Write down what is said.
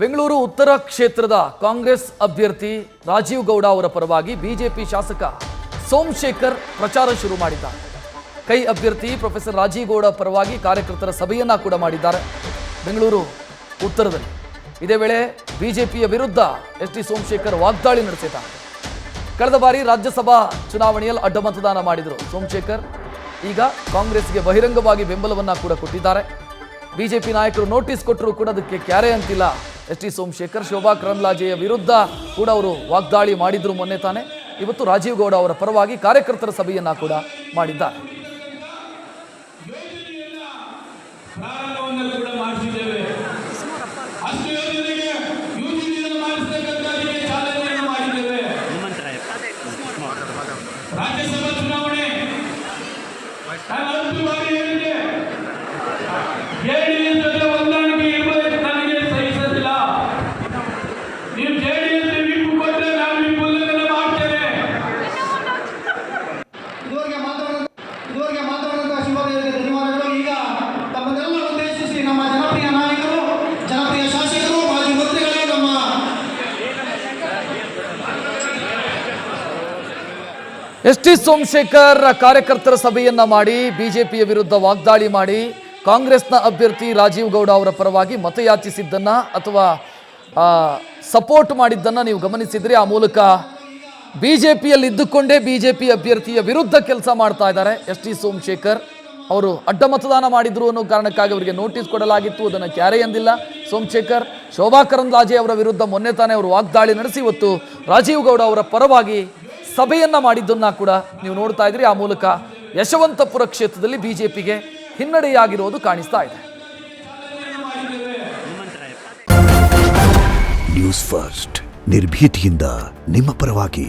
ಬೆಂಗಳೂರು ಉತ್ತರ ಕ್ಷೇತ್ರದ ಕಾಂಗ್ರೆಸ್ ಅಭ್ಯರ್ಥಿ ರಾಜೀವ್ ಗೌಡ ಅವರ ಪರವಾಗಿ ಬಿಜೆಪಿ ಶಾಸಕ ಸೋಮಶೇಖರ್ ಪ್ರಚಾರ ಶುರು ಮಾಡಿದ್ದಾರೆ. ಕೈ ಅಭ್ಯರ್ಥಿ ಪ್ರೊಫೆಸರ್ ರಾಜೀವ್ ಗೌಡ ಪರವಾಗಿ ಕಾರ್ಯಕರ್ತರ ಸಭೆಯನ್ನ ಕೂಡ ಮಾಡಿದ್ದಾರೆ ಬೆಂಗಳೂರು ಉತ್ತರದಲ್ಲಿ. ಇದೇ ವೇಳೆ ಬಿಜೆಪಿಯ ವಿರುದ್ಧ ಎಸ್.ಟಿ. ಸೋಮಶೇಖರ್ ವಾಗ್ದಾಳಿ ನಡೆಸಿದ್ದಾರೆ. ಕಳೆದ ಬಾರಿ ರಾಜ್ಯಸಭಾ ಚುನಾವಣೆಯಲ್ಲಿ ಅಡ್ಡ ಮತದಾನ ಮಾಡಿದರು ಸೋಮಶೇಖರ್. ಈಗ ಕಾಂಗ್ರೆಸ್ಗೆ ಬಹಿರಂಗವಾಗಿ ಬೆಂಬಲವನ್ನ ಕೂಡ ಕೊಟ್ಟಿದ್ದಾರೆ. ಬಿಜೆಪಿ ನಾಯಕರು ನೋಟಿಸ್ ಕೊಟ್ಟರು ಕೂಡ ಅದಕ್ಕೆ ಕ್ಯಾರೆ ಅಂತಿಲ್ಲ ಎಸ್.ಟಿ. ಸೋಮಶೇಖರ್. ಶೋಭಾ ಕರಂದ್ಲಾಜೆಯ ವಿರುದ್ಧ ಕೂಡ ಅವರು ವಾಗ್ದಾಳಿ ಮಾಡಿದ್ರು ಮೊನ್ನೆ ತಾನೆ. ಇವತ್ತು ರಾಜೀವ್ ಗೌಡ ಅವರ ಪರವಾಗಿ ಕಾರ್ಯಕರ್ತರ ಸಭೆಯನ್ನ ಕೂಡ ಮಾಡಿದ್ದಾರೆ. ರಾಜ್ಯಸಭಾ ಚುನಾವಣೆ ಜೆಡಿಎಸ್ ಜೊತೆ ಹೊಂದಾಣಿಕೆ ಇರುವುದಕ್ಕೆ ನನಗೆ ಸಹಿಸಲಿಲ್ಲ. ನೀವು ಜೆಡಿಎಸ್ ವಿಪ್ ಕೊಟ್ಟರೆ ನಾವು ವಿಪ್ ಉಲ್ಲಂಘನೆ ಮಾಡ್ತೇವೆ. ಇದುವರೆಗೆ ಮಾತನಾಡಿದ ಶಿವದೇವರಿಗೆ ಧನ್ಯವಾದಗಳು. ಈಗ ತಮ್ಮನ್ನೆಲ್ಲ ಉದ್ದೇಶಿಸಿ ನಮ್ಮ ಜನಪ್ರಿಯ ನಾಯಕರು, ಜನಪ್ರಿಯ ಶಾಸಕರು, ಮಾಜಿ ಮಂತ್ರಿಗಳೇ, ನಮ್ಮ ಎಸ್.ಟಿ. ಸೋಮಶೇಖರ್ ಕಾರ್ಯಕರ್ತರ ಸಭೆಯನ್ನ ಮಾಡಿ ಬಿಜೆಪಿಯ ವಿರುದ್ಧ ವಾಗ್ದಾಳಿ ಮಾಡಿ ಕಾಂಗ್ರೆಸ್ನ ಅಭ್ಯರ್ಥಿ ರಾಜೀವ್ ಗೌಡ ಅವರ ಪರವಾಗಿ ಮತಯಾಚಿಸಿದ್ದನ್ನ ಅಥವಾ ಸಪೋರ್ಟ್ ಮಾಡಿದ್ದನ್ನ ನೀವು ಗಮನಿಸಿದ್ರಿ. ಆ ಮೂಲಕ ಬಿಜೆಪಿಯಲ್ಲಿ ಇದ್ದುಕೊಂಡೇ ಬಿಜೆಪಿ ಅಭ್ಯರ್ಥಿಯ ವಿರುದ್ಧ ಕೆಲಸ ಮಾಡ್ತಾ ಇದ್ದಾರೆ ಎಸ್.ಟಿ. ಸೋಮಶೇಖರ್. ಅವರು ಅಡ್ಡ ಮತದಾನ ಮಾಡಿದ್ರು ಅನ್ನೋ ಕಾರಣಕ್ಕಾಗಿ ಅವರಿಗೆ ನೋಟಿಸ್ ಕೊಡಲಾಗಿತ್ತು, ಅದನ್ನು ಕ್ಯಾರೆ ಎಂದಿಲ್ಲ ಸೋಮಶೇಖರ್. ಶೋಭಾ ಕರಂದ್ಲಾಜೆ ಅವರ ವಿರುದ್ಧ ಮೊನ್ನೆ ತಾನೇ ಅವರು ವಾಗ್ದಾಳಿ ನಡೆಸಿ ಇವತ್ತು ರಾಜೀವ್ ಗೌಡ ಅವರ ಪರವಾಗಿ ಸಭೆಯನ್ನ ಮಾಡಿದ್ದನ್ನ ಕೂಡ ನೀವು ನೋಡ್ತಾ ಇದ್ರಿ. ಆ ಮೂಲಕ ಯಶವಂತಪುರ ಕ್ಷೇತ್ರದಲ್ಲಿ ಬಿಜೆಪಿಗೆ ಹಿನ್ನಡೆಯಾಗಿರೋದು ಕಾಣಿಸ್ತಾ ಇದೆ. ನ್ಯೂಸ್ ಫಸ್ಟ್ ನಿರ್ಭೀತಿಯಿಂದ ನಿಮ್ಮ ಪರವಾಗಿ.